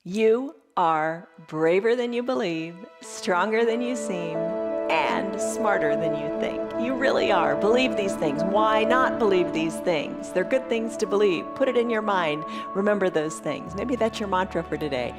You are braver than you believe, stronger than you seem, and smarter than you think. You really are. Believe these things. Why not believe these things? They're good things to believe. Put it in your mind. Remember those things. Maybe that's your mantra for today.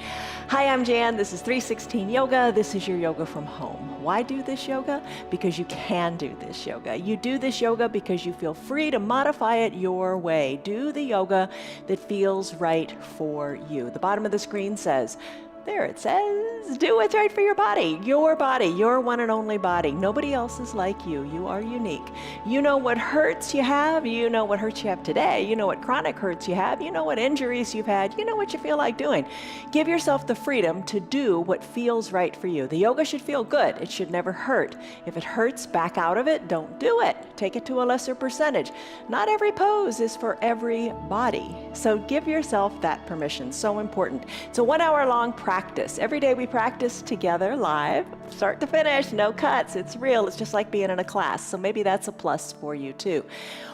Hi, I'm Jan. This is 316 Yoga. This is your yoga from home. Why do this yoga? Because you can do this yoga. You do this yoga because you feel free to modify it your way. Do the yoga that feels right for you. The bottom of the screen says, there it says, do what's right for your body, your one and only body. Nobody else is like you. You are unique. You know what hurts you have. You know what hurts you have today. You know what chronic hurts you have. You know what injuries you've had. You know what you feel like doing. Give yourself the freedom to do what feels right for you. The yoga should feel good. It should never hurt. If it hurts, back out of it. Don't do it. Take it to a lesser percentage. Not every pose is for every body. So give yourself that permission. So important. It's a 1 hour long practice. Every day we practice together live, start to finish, no cuts. It's real. It's just like being in a class. So maybe that's a plus for you too.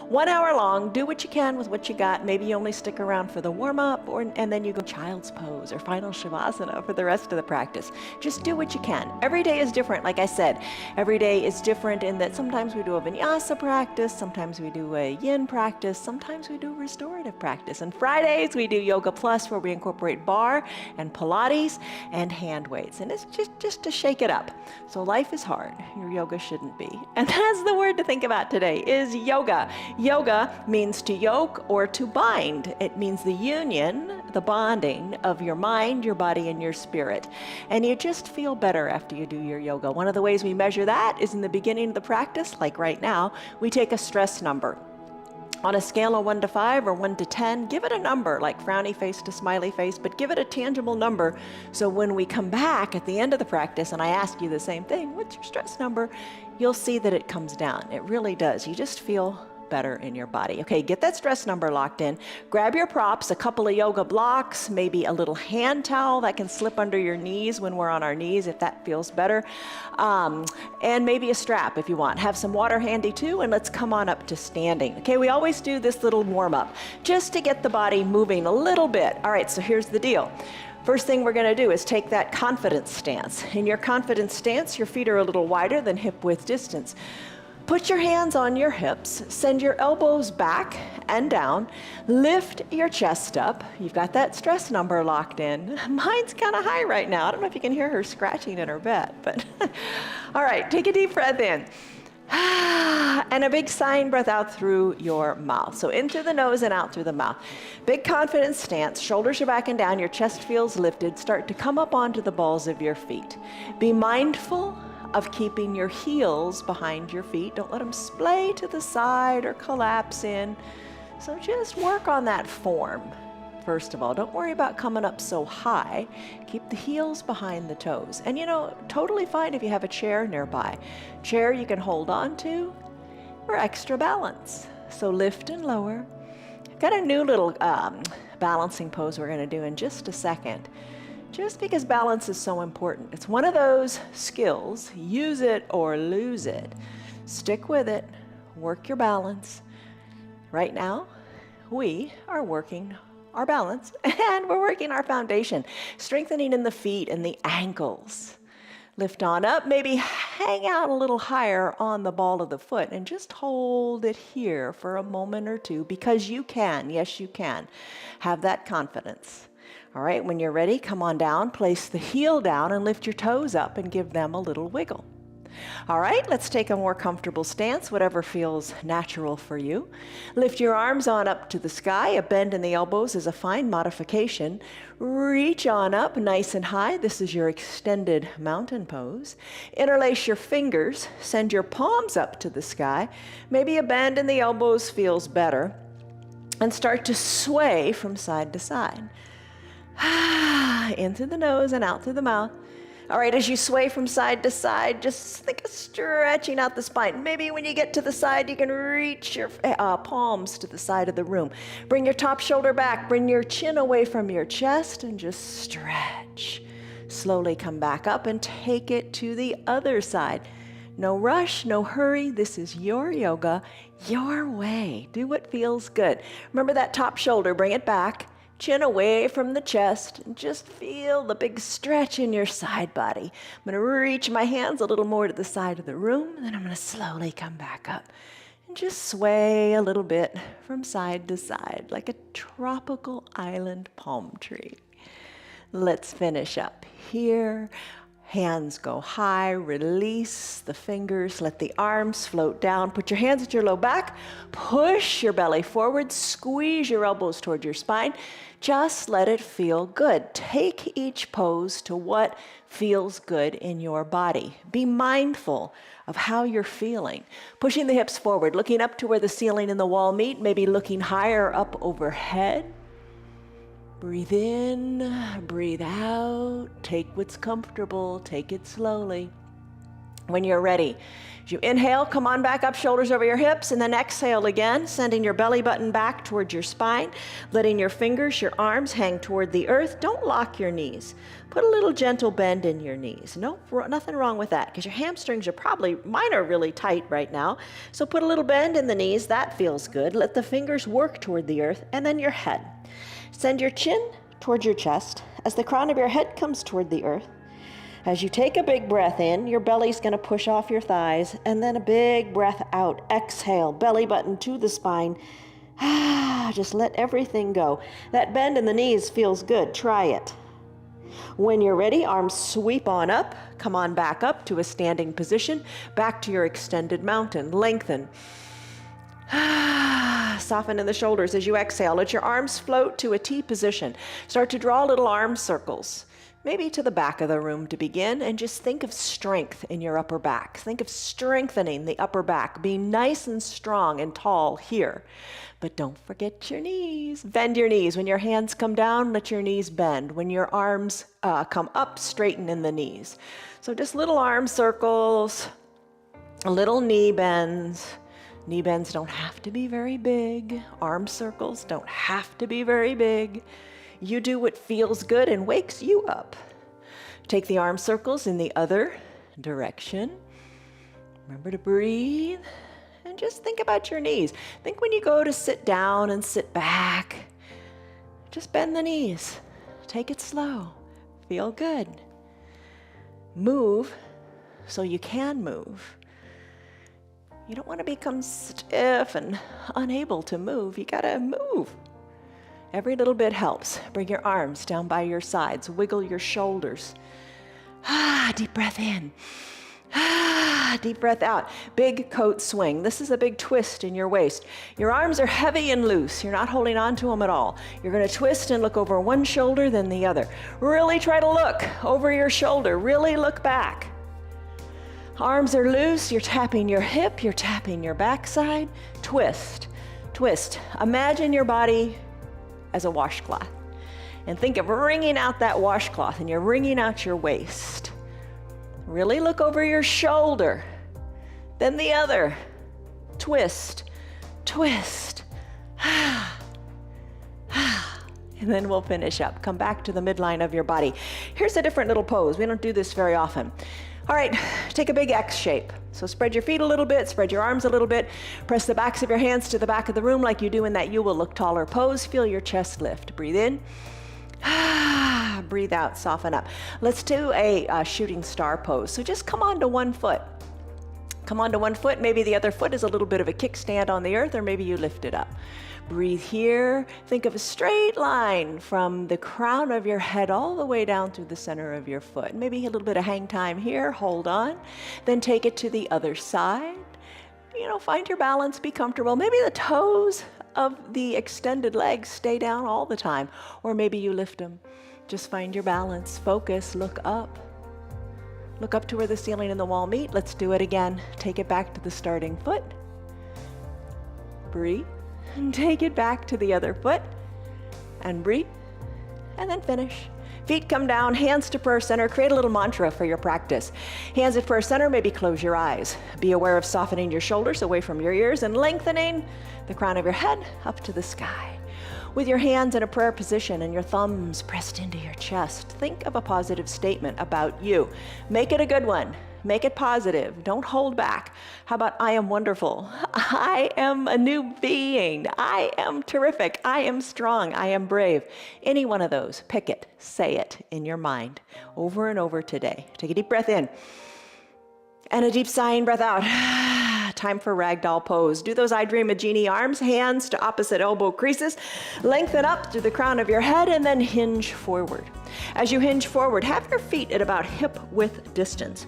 1 hour long, do what you can with what you got. Maybe you only stick around for the warm-up and then you go child's pose or final shavasana for the rest of the practice. Just do what you can. Every day is different. Like I said, every day is different in that sometimes we do a vinyasa practice, sometimes we do a yin practice, sometimes we do restorative practice. And Fridays we do Yoga Plus, where we incorporate bar and Pilates and hand weights. And it's just to shake it up. So life is hard. Your yoga shouldn't be. And that's the word to think about today, is yoga. Yoga means to yoke or to bind. It means the union, the bonding of your mind, your body, and your spirit. And you just feel better after you do your yoga. One of the ways we measure that is in the beginning of the practice, like right now, we take a stress number. On a scale of 1 to 5 or 1 to 10, give it a number, like frowny face to smiley face, but give it a tangible number. So when we come back at the end of the practice and I ask you the same thing, what's your stress number? You'll see that it comes down. It really does. You just feel better in your body. Okay, get that stress number locked in. Grab your props, a couple of yoga blocks, maybe a little hand towel that can slip under your knees when we're on our knees, if that feels better. And maybe a strap if you want. Have some water handy too, and let's come on up to standing. Okay, we always do this little warm up just to get the body moving a little bit. All right, so here's the deal. First thing we're going to do is take that confidence stance. In your confidence stance, your feet are a little wider than hip width distance. Put your hands on your hips, send your elbows back and down, lift your chest up. You've got that stress number locked in. Mine's kind of high right now. I don't know if you can hear her scratching in her bed, but all right, take a deep breath in. And a big sighing breath out through your mouth. So in through the nose and out through the mouth. Big confident stance, shoulders are back and down, your chest feels lifted. Start to come up onto the balls of your feet. Be mindful of keeping your heels behind your feet. Don't let them splay to the side or collapse in. So just work on that form. First of all, don't worry about coming up so high. Keep the heels behind the toes. And totally fine if you have a chair nearby. Chair you can hold on to or extra balance. So lift and lower. I've got a new little balancing pose we're going to do in just a second. Just because balance is so important. It's one of those skills, use it or lose it. Stick with it, work your balance. Right now, we are working our balance and we're working our foundation, strengthening in the feet and the ankles. Lift on up, maybe hang out a little higher on the ball of the foot and just hold it here for a moment or two because you can, yes you can. Have that confidence. All right, when you're ready, come on down, place the heel down and lift your toes up and give them a little wiggle. All right, let's take a more comfortable stance, whatever feels natural for you. Lift your arms on up to the sky. A bend in the elbows is a fine modification. Reach on up nice and high. This is your extended mountain pose. Interlace your fingers. Send your palms up to the sky. Maybe a bend in the elbows feels better. And start to sway from side to side. In through the nose and out through the mouth. All right, as you sway from side to side, just think of stretching out the spine. Maybe when you get to the side, you can reach your palms to the side of the room. Bring your top shoulder back, bring your chin away from your chest, and just stretch. Slowly come back up and take it to the other side. No rush, no hurry. This is your yoga, your way. Do what feels good. Remember that top shoulder, bring it back. Chin away from the chest, and just feel the big stretch in your side body. I'm going to reach my hands a little more to the side of the room, and then I'm going to slowly come back up and just sway a little bit from side to side like a tropical island palm tree. Let's finish up here. Hands go high, release the fingers, let the arms float down. Put your hands at your low back, push your belly forward, squeeze your elbows toward your spine. Just let it feel good. Take each pose to what feels good in your body. Be mindful of how you're feeling. Pushing the hips forward, looking up to where the ceiling and the wall meet, maybe looking higher up overhead. Breathe in, breathe out, take what's comfortable, take it slowly. When you're ready, as you inhale, come on back up, shoulders over your hips, and then exhale again, sending your belly button back towards your spine, letting your fingers, your arms hang toward the earth. Don't lock your knees. Put a little gentle bend in your knees. Nothing wrong with that, because your hamstrings mine are really tight right now. So put a little bend in the knees, that feels good. Let the fingers work toward the earth, and then your head. Send your chin towards your chest as the crown of your head comes toward the earth. As you take a big breath in, your belly's going to push off your thighs, and then a big breath out. Exhale, belly button to the spine. Just let everything go. That bend in the knees feels good. Try it. When you're ready, arms sweep on up. Come on back up to a standing position. Back to your extended mountain. Lengthen. Soften in the shoulders as you exhale. Let your arms float to a T position. Start to draw little arm circles, maybe to the back of the room to begin, and just think of strength in your upper back. Think of strengthening the upper back. Be nice and strong and tall here. But don't forget your knees. Bend your knees. When your hands come down, let your knees bend. When your arms come up, straighten in the knees. So just little arm circles, little knee bends. Knee bends don't have to be very big. Arm circles don't have to be very big. You do what feels good and wakes you up. Take the arm circles in the other direction. Remember to breathe and just think about your knees. Think when you go to sit down and sit back, just bend the knees. Take it slow. Feel good. Move so you can move. You don't want to become stiff and unable to move. You gotta move. Every little bit helps. Bring your arms down by your sides. Wiggle your shoulders. Deep breath in. Deep breath out. Big coat swing. This is a big twist in your waist. Your arms are heavy and loose. You're not holding on to them at all. You're going to twist and look over one shoulder, then the other. Really try to look over your shoulder. Really look back. Arms are loose. You're tapping your hip. You're tapping your backside. Twist. Twist. Imagine your body as a washcloth. And think of wringing out that washcloth, and you're wringing out your waist. Really look over your shoulder. Then the other. Twist, twist. And then we'll finish up. Come back to the midline of your body. Here's a different little pose. We don't do this very often. All right, take a big X shape. So spread your feet a little bit, spread your arms a little bit, press the backs of your hands to the back of the room like you do in that You Will Look Taller pose. Feel your chest lift. Breathe in. Breathe out, soften up. Let's do a shooting star pose. So just come onto one foot. Come onto one foot. Maybe the other foot is a little bit of a kickstand on the earth, or maybe you lift it up. Breathe here. Think of a straight line from the crown of your head all the way down through the center of your foot. Maybe a little bit of hang time here. Hold on. Then take it to the other side. Find your balance, be comfortable. Maybe the toes of the extended legs stay down all the time, or maybe you lift them. Just find your balance, focus, look up. Look up to where the ceiling and the wall meet. Let's do it again. Take it back to the starting foot. Breathe, and take it back to the other foot, and breathe, and then finish. Feet come down, hands to prayer center. Create a little mantra for your practice. Hands at prayer center, maybe close your eyes. Be aware of softening your shoulders away from your ears and lengthening the crown of your head up to the sky. With your hands in a prayer position and your thumbs pressed into your chest, think of a positive statement about you. Make it a good one. Make it positive. Don't hold back. How about I am wonderful? I am a new being. I am terrific. I am strong. I am brave. Any one of those. Pick it. Say it in your mind over and over today. Take a deep breath in and a deep sighing breath out. Time for ragdoll pose. Do those I Dream a Genie arms, hands to opposite elbow creases. Lengthen up through the crown of your head and then hinge forward. As you hinge forward, have your feet at about hip width distance.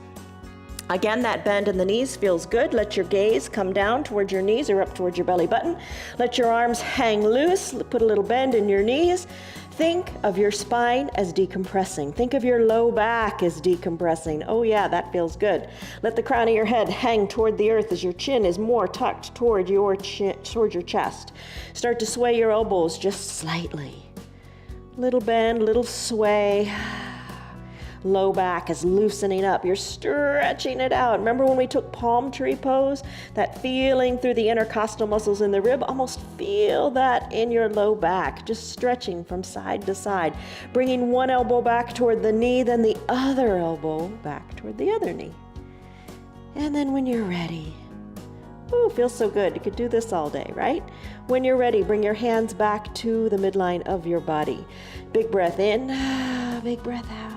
Again, that bend in the knees feels good. Let your gaze come down towards your knees or up towards your belly button. Let your arms hang loose. Put a little bend in your knees. Think of your spine as decompressing. Think of your low back as decompressing. Oh yeah, that feels good. Let the crown of your head hang toward the earth as your chin is more tucked toward your chest. Start to sway your elbows just slightly. Little bend, little sway. Low back is loosening up. You're stretching it out. Remember when we took palm tree pose? That feeling through the intercostal muscles in the rib? Almost feel that in your low back. Just stretching from side to side. Bringing one elbow back toward the knee, then the other elbow back toward the other knee. And then when you're ready, ooh, feels so good. You could do this all day, right? When you're ready, bring your hands back to the midline of your body. Big breath in, big breath out.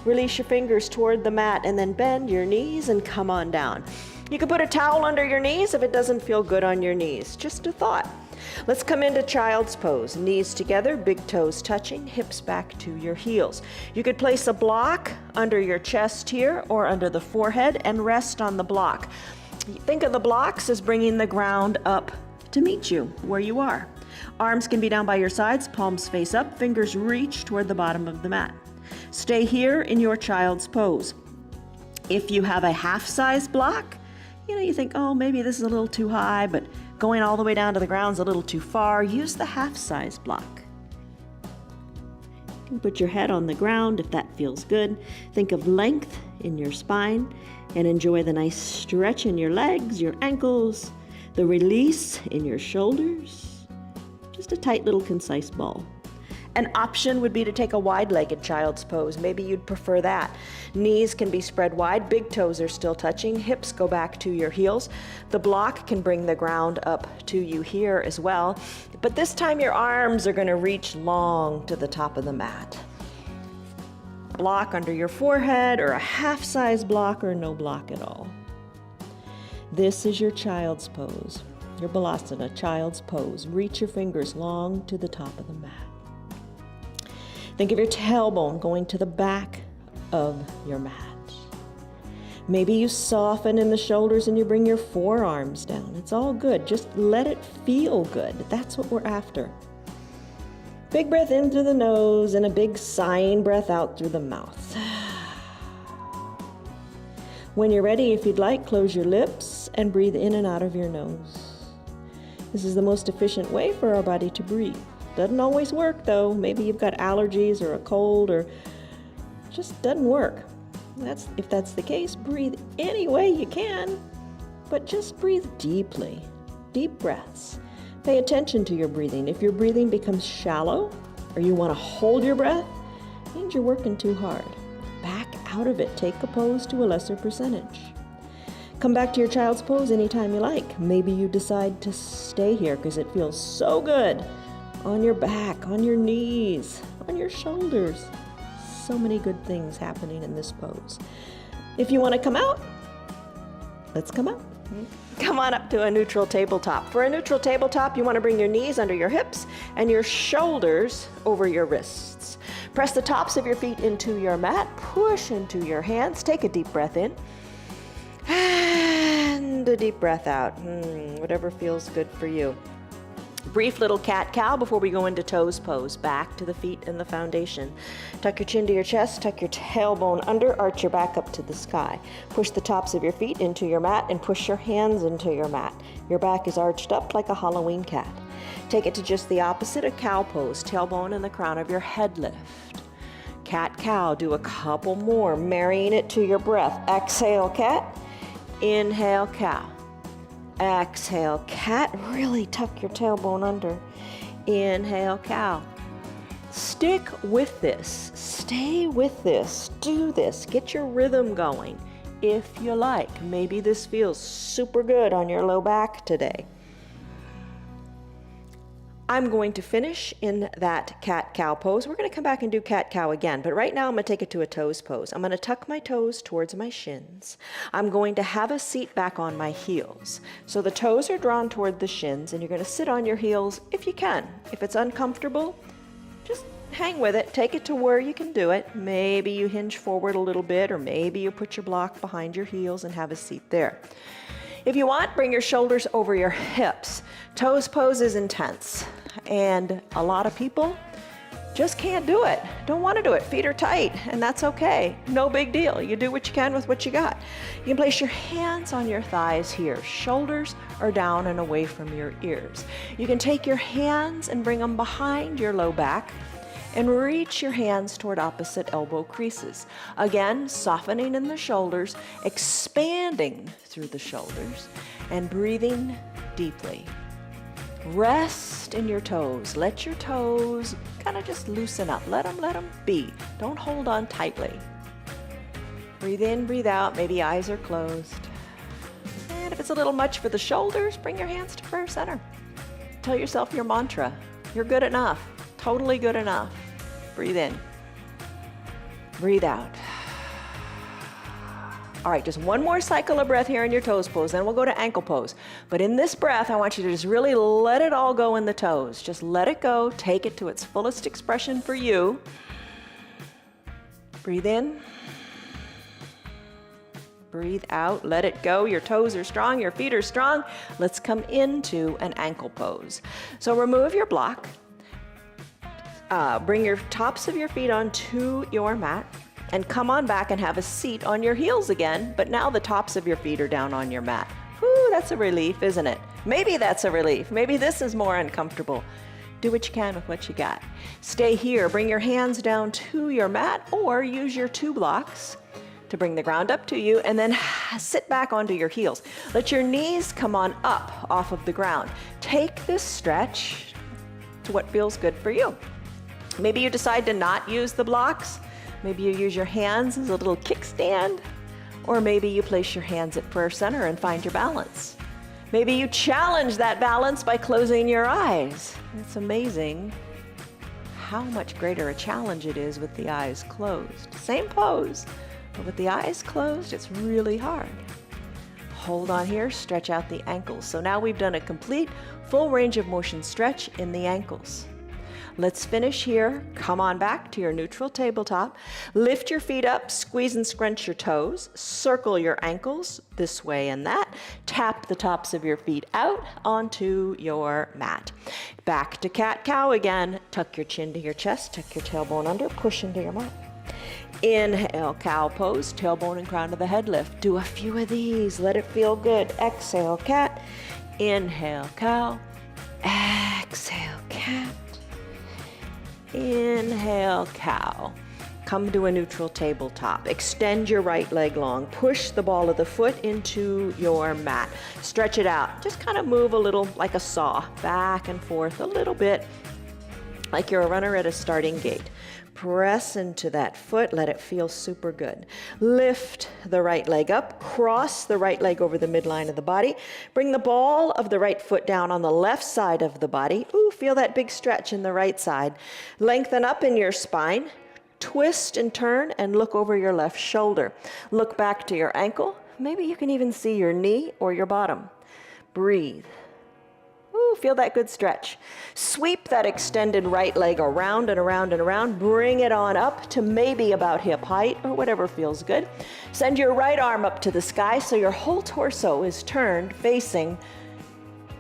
Release your fingers toward the mat and then bend your knees and come on down. You can put a towel under your knees if it doesn't feel good on your knees. Just a thought. Let's come into child's pose. Knees together, big toes touching, hips back to your heels. You could place a block under your chest here or under the forehead and rest on the block. Think of the blocks as bringing the ground up to meet you where you are. Arms can be down by your sides, palms face up, fingers reach toward the bottom of the mat. Stay here in your child's pose. If you have a half-size block, you think, oh, maybe this is a little too high, but going all the way down to the ground is a little too far. Use the half-size block. You can put your head on the ground if that feels good. Think of length in your spine and enjoy the nice stretch in your legs, your ankles, the release in your shoulders. Just a tight little concise ball. An option would be to take a wide-legged child's pose. Maybe you'd prefer that. Knees can be spread wide, big toes are still touching, hips go back to your heels. The block can bring the ground up to you here as well, but this time your arms are going to reach long to the top of the mat. Block under your forehead or a half-size block or no block at all. This is your child's pose, your Balasana, child's pose. Reach your fingers long to the top of the mat. Think of your tailbone going to the back of your mat. Maybe you soften in the shoulders and you bring your forearms down. It's all good. Just let it feel good. That's what we're after. Big breath in through the nose and a big sighing breath out through the mouth. When you're ready, if you'd like, close your lips and breathe in and out of your nose. This is the most efficient way for our body to breathe. Doesn't always work though. Maybe you've got allergies or a cold or just doesn't work. If that's the case, breathe any way you can, but just breathe deeply. Deep breaths. Pay attention to your breathing. If your breathing becomes shallow or you want to hold your breath, it means you're working too hard. Back out of it. Take a pose to a lesser percentage. Come back to your child's pose anytime you like. Maybe you decide to stay here because it feels so good on your back, on your knees, on your shoulders. So many good things happening in this pose. If you want to come out, let's come out. Come on up to a neutral tabletop. For a neutral tabletop, you want to bring your knees under your hips and your shoulders over your wrists. Press the tops of your feet into your mat. Push into your hands. Take a deep breath in. And a deep breath out. Whatever feels good for you. Brief little cat-cow before we go into toes pose. Back to the feet and the foundation. Tuck your chin to your chest, tuck your tailbone under, arch your back up to the sky. Push the tops of your feet into your mat and push your hands into your mat. Your back is arched up like a Halloween cat. Take it to just the opposite of cow pose, tailbone and the crown of your head lift. Cat-cow, do a couple more, marrying it to your breath. Exhale, cat. Inhale, cow. Exhale, cat. Really tuck your tailbone under. Inhale, cow. Stick with this. Stay with this. Do this. Get your rhythm going if you like. Maybe this feels super good on your low back today. I'm going to finish in that cat-cow pose. We're going to come back and do cat-cow again, but right now I'm going to take it to a toes pose. I'm going to tuck my toes towards my shins. I'm going to have a seat back on my heels. So the toes are drawn toward the shins, and you're going to sit on your heels if you can. If it's uncomfortable, just hang with it. Take it to where you can do it. Maybe you hinge forward a little bit, or maybe you put your block behind your heels and have a seat there. If you want, bring your shoulders over your hips. Toes pose is intense, and a lot of people just can't do it. Don't want to do it. Feet are tight, and that's okay. No big deal. You do what you can with what you got. You can place your hands on your thighs here. Shoulders are down and away from your ears. You can take your hands and bring them behind your low back and reach your hands toward opposite elbow creases. Again, softening in the shoulders, expanding through the shoulders, and breathing deeply. Rest in your toes. Let your toes kind of just loosen up. Let them be. Don't hold on tightly. Breathe in, breathe out. Maybe eyes are closed. And if it's a little much for the shoulders, bring your hands to prayer center. Tell yourself your mantra. You're good enough. Totally good enough. Breathe in. Breathe out. All right, just one more cycle of breath here in your toes pose, then we'll go to ankle pose. But in this breath, I want you to just really let it all go in the toes. Just let it go. Take it to its fullest expression for you. Breathe in. Breathe out. Let it go. Your toes are strong. Your feet are strong. Let's come into an ankle pose. So remove your block. Bring your tops of your feet onto your mat and come on back and have a seat on your heels again, but now the tops of your feet are down on your mat. Whew, that's a relief, isn't it? Maybe that's a relief. Maybe this is more uncomfortable. Do what you can with what you got. Stay here. Bring your hands down to your mat or use your two blocks to bring the ground up to you, and then sit back onto your heels. Let your knees come on up off of the ground. Take this stretch to what feels good for you. Maybe you decide to not use the blocks. Maybe you use your hands as a little kickstand, or maybe you place your hands at prayer center and find your balance. Maybe you challenge that balance by closing your eyes. It's amazing how much greater a challenge it is with the eyes closed. Same pose, but with the eyes closed, it's really hard. Hold on here, stretch out the ankles. So now we've done a complete full range of motion stretch in the ankles. Let's finish here. Come on back to your neutral tabletop. Lift your feet up, squeeze and scrunch your toes. Circle your ankles this way and that. Tap the tops of your feet out onto your mat. Back to cat-cow again. Tuck your chin to your chest, tuck your tailbone under, push into your mat. Inhale, cow pose, tailbone and crown of the head lift. Do a few of these, let it feel good. Exhale, cat. Inhale, cow. Exhale, cat. Inhale, cow. Come to a neutral tabletop. Extend your right leg long. Push the ball of the foot into your mat. Stretch it out. Just kind of move a little like a saw, back and forth a little bit, like you're a runner at a starting gate. Press into that foot, let it feel super good. Lift the right leg up, cross the right leg over the midline of the body. Bring the ball of the right foot down on the left side of the body. Ooh, feel that big stretch in the right side. Lengthen up in your spine. Twist and turn and look over your left shoulder. Look back to your ankle. Maybe you can even see your knee or your bottom. Breathe. Ooh, feel that good stretch. Sweep that extended right leg around and around and around. Bring it on up to maybe about hip height or whatever feels good. Send your right arm up to the sky so your whole torso is turned facing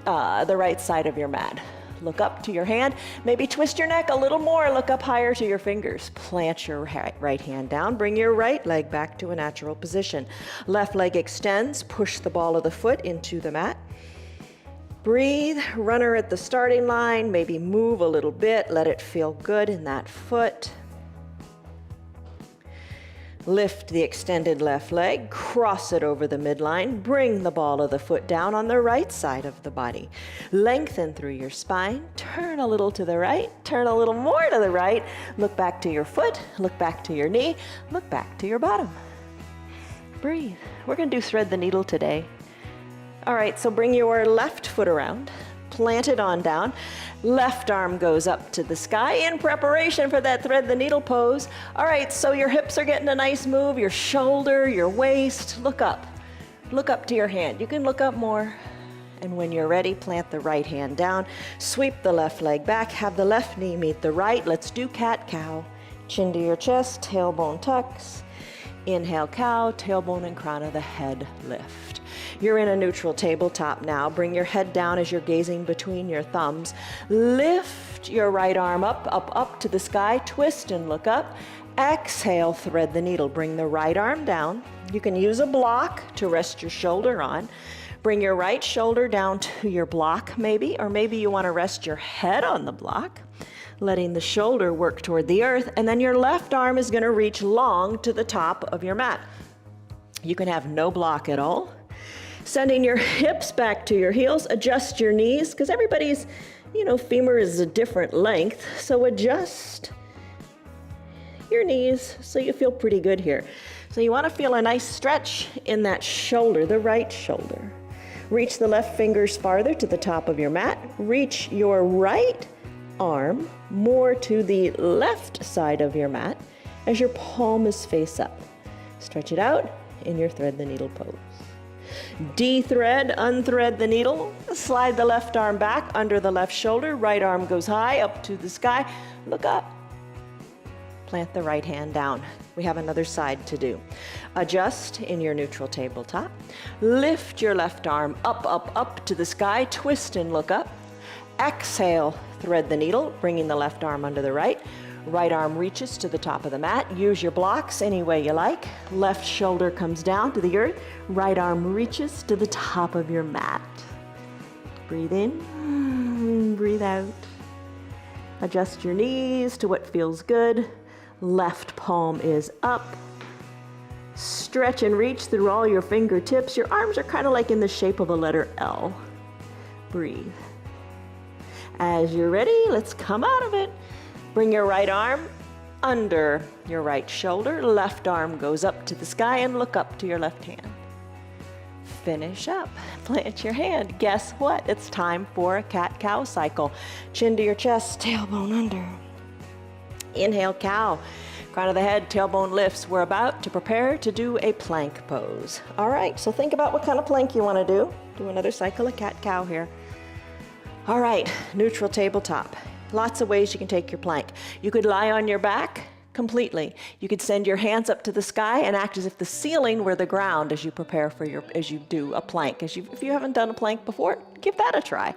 the right side of your mat. Look up to your hand. Maybe twist your neck a little more. Look up higher to your fingers. Plant your right hand down. Bring your right leg back to a natural position. Left leg extends. Push the ball of the foot into the mat. Breathe, runner at the starting line, maybe move a little bit, let it feel good in that foot. Lift the extended left leg, cross it over the midline, bring the ball of the foot down on the right side of the body. Lengthen through your spine, turn a little to the right, turn a little more to the right, look back to your foot, look back to your knee, look back to your bottom. Breathe. We're going to do thread the needle today. All right, so bring your left foot around, plant it on down. Left arm goes up to the sky in preparation for that thread the needle pose. All right, so your hips are getting a nice move, your shoulder, your waist. Look up to your hand. You can look up more. And when you're ready, plant the right hand down, sweep the left leg back, have the left knee meet the right. Let's do cat-cow. Chin to your chest, tailbone tucks. Inhale, cow, tailbone and crown of the head lift. You're in a neutral tabletop now. Bring your head down as you're gazing between your thumbs. Lift your right arm up to the sky. Twist and look up. Exhale, thread the needle. Bring the right arm down. You can use a block to rest your shoulder on. Bring your right shoulder down to your block maybe, or maybe you want to rest your head on the block, letting the shoulder work toward the earth, and then your left arm is going to reach long to the top of your mat. You can have no block at all. Sending your hips back to your heels, adjust your knees, because everybody's, femur is a different length, so adjust your knees so you feel pretty good here. So you want to feel a nice stretch in that shoulder, the right shoulder. Reach the left fingers farther to the top of your mat. Reach your right arm more to the left side of your mat as your palm is face up. Stretch it out in your thread the needle pose. De-thread, unthread the needle. Slide the left arm back under the left shoulder. Right arm goes high up to the sky. Look up. Plant the right hand down. We have another side to do. Adjust in your neutral tabletop. Lift your left arm up to the sky. Twist and look up. Exhale, thread the needle, bringing the left arm under the right. Right arm reaches to the top of the mat. Use your blocks any way you like. Left shoulder comes down to the earth. Right arm reaches to the top of your mat. Breathe in, breathe out. Adjust your knees to what feels good. Left palm is up. Stretch and reach through all your fingertips. Your arms are kind of like in the shape of a letter L. Breathe. As you're ready, let's come out of it. Bring your right arm under your right shoulder. Left arm goes up to the sky and look up to your left hand. Finish up. Plant your hand. Guess what? It's time for a cat-cow cycle. Chin to your chest, tailbone under. Inhale, cow. Crown of the head, tailbone lifts. We're about to prepare to do a plank pose. All right, so think about what kind of plank you want to do. Do another cycle of cat-cow here. All right, neutral tabletop. Lots of ways you can take your plank. You could lie on your back completely. You could send your hands up to the sky and act as if the ceiling were the ground as you prepare for as you do a plank. If you haven't done a plank before, give that a try.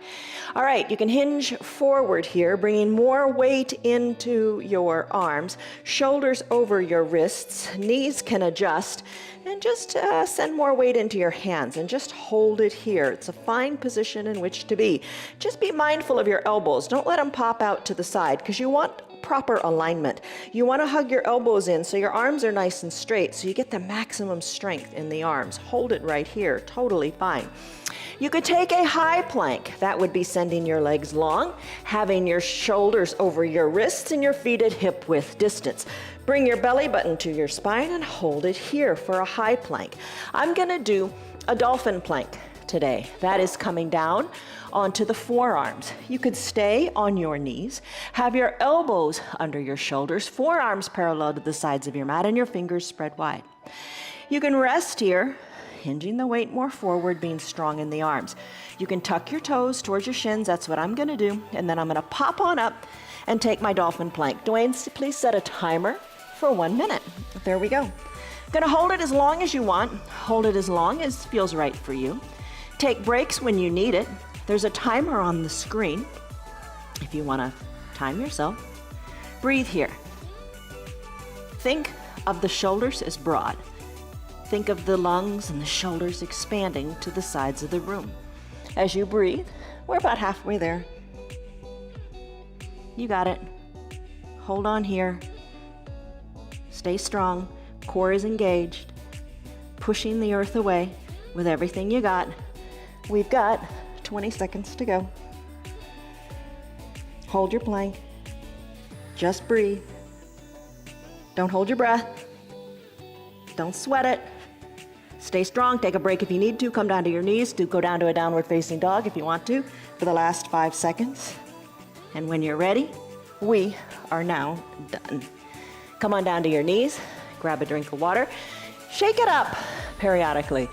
All right, you can hinge forward here, bringing more weight into your arms, shoulders over your wrists, knees can adjust, and just send more weight into your hands and just hold it here. It's a fine position in which to be. Just be mindful of your elbows. Don't let them pop out to the side because you want proper alignment. You want to hug your elbows in so your arms are nice and straight so you get the maximum strength in the arms. Hold it right here, totally fine. You could take a high plank. That would be sending your legs long, having your shoulders over your wrists and your feet at hip width distance. Bring your belly button to your spine and hold it here for a high plank. I'm going to do a dolphin plank today. That is coming down onto the forearms. You could stay on your knees, have your elbows under your shoulders, forearms parallel to the sides of your mat, and your fingers spread wide. You can rest here, hinging the weight more forward, being strong in the arms. You can tuck your toes towards your shins. That's what I'm going to do. And then I'm going to pop on up and take my dolphin plank. Dwayne, please set a timer for 1 minute. There we go. I'm going to hold it as long as you want. Hold it as long as feels right for you. Take breaks when you need it. There's a timer on the screen if you want to time yourself. Breathe here. Think of the shoulders as broad. Think of the lungs and the shoulders expanding to the sides of the room. As you breathe, we're about halfway there. You got it. Hold on here. Stay strong. Core is engaged. Pushing the earth away with everything you got. We've got 20 seconds to go. Hold your plank. Just breathe. Don't hold your breath. Don't sweat it. Stay strong. Take a break if you need to. Come down to your knees. Go down to a downward facing dog if you want to for the last 5 seconds. And when you're ready, we are now done. Come on down to your knees. Grab a drink of water. Shake it up periodically.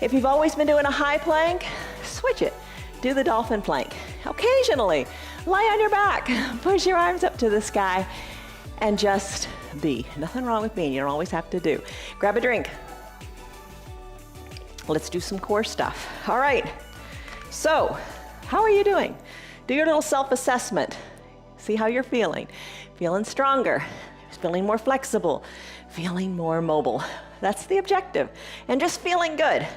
If you've always been doing a high plank, switch it. Do the dolphin plank. Occasionally, lie on your back. Push your arms up to the sky and just be. Nothing wrong with being. You don't always have to do. Grab a drink. Let's do some core stuff. All right. So, how are you doing? Do your little self-assessment. See how you're feeling. Feeling stronger. Feeling more flexible. Feeling more mobile. That's the objective. And just feeling good.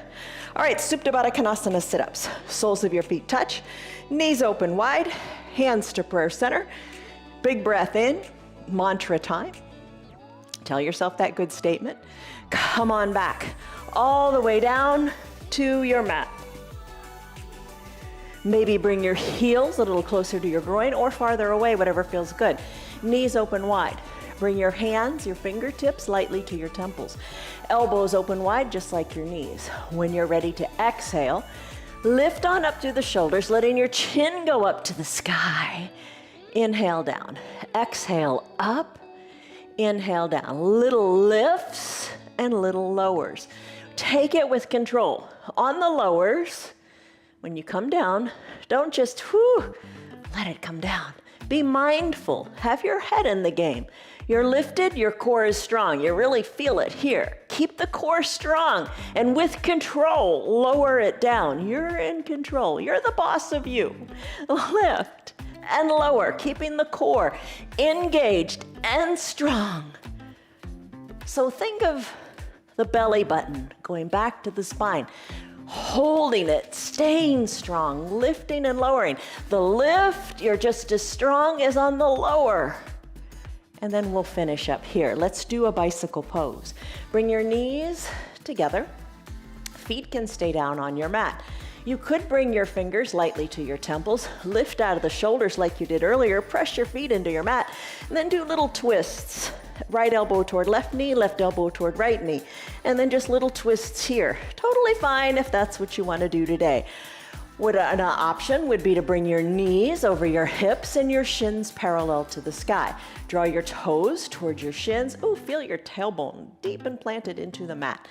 All right, Supta Baddha Konasana sit-ups. Soles of your feet touch. Knees open wide. Hands to prayer center. Big breath in. Mantra time. Tell yourself that good statement. Come on back. All the way down to your mat. Maybe bring your heels a little closer to your groin or farther away, whatever feels good. Knees open wide. Bring your hands, your fingertips lightly to your temples. Elbows open wide, just like your knees. When you're ready to exhale, lift on up through the shoulders, letting your chin go up to the sky. Inhale down. Exhale up. Inhale down. Little lifts and little lowers. Take it with control. On the lowers, when you come down, don't just let it come down. Be mindful. Have your head in the game. You're lifted, your core is strong. You really feel it here. Keep the core strong and with control, lower it down. You're in control. You're the boss of you. Lift and lower, keeping the core engaged and strong. So think of the belly button going back to the spine. Holding it, staying strong, lifting and lowering. The lift, you're just as strong as on the lower. And then we'll finish up here. Let's do a bicycle pose. Bring your knees together. Feet can stay down on your mat. You could bring your fingers lightly to your temples, lift out of the shoulders like you did earlier, press your feet into your mat, and then do little twists. Right elbow toward left knee, left elbow toward right knee. And then just little twists here. Totally fine if that's what you want to do today. An option would be to bring your knees over your hips and your shins parallel to the sky. Draw your toes towards your shins. Ooh, feel your tailbone deep implanted into the mat.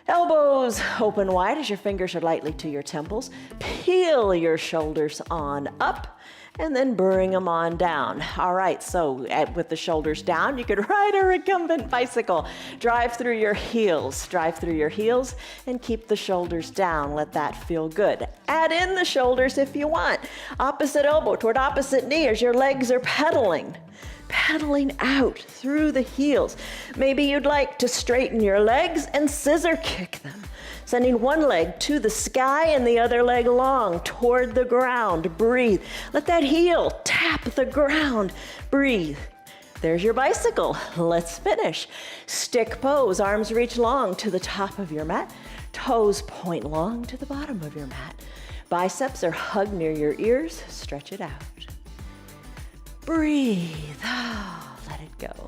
Elbows open wide as your fingers are lightly to your temples. Peel your shoulders on up and then bring them on down. All right, so with the shoulders down, you could ride a recumbent bicycle. Drive through your heels and keep the shoulders down. Let that feel good. Add in the shoulders if you want. Opposite elbow toward opposite knee as your legs are pedaling out through the heels. Maybe you'd like to straighten your legs and scissor kick them, sending one leg to the sky and the other leg long toward the ground. Breathe. Let that heel tap the ground. Breathe. There's your bicycle. Let's finish. Stick pose. Arms reach long to the top of your mat. Toes point long to the bottom of your mat. Biceps are hugged near your ears. Stretch it out. Breathe. Let it go.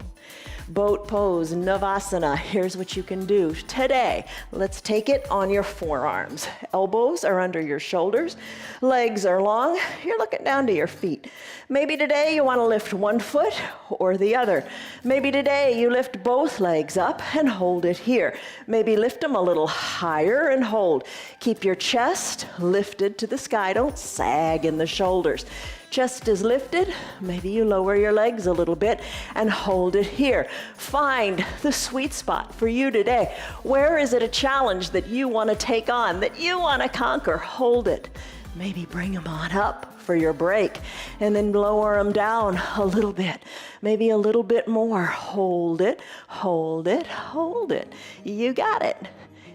Boat pose, Navasana. Here's what you can do today. Let's take it on your forearms. Elbows are under your shoulders. Legs are long. You're looking down to your feet. Maybe today you want to lift one foot or the other. Maybe today you lift both legs up and hold it here. Maybe lift them a little higher and hold. Keep your chest lifted to the sky. Don't sag in the shoulders. Chest is lifted. Maybe you lower your legs a little bit and hold it here. Find the sweet spot for you today. Where is it a challenge that you want to take on, that you want to conquer? Hold it. Maybe bring them on up for your break and then lower them down a little bit. Maybe a little bit more. Hold it, hold it, hold it. You got it.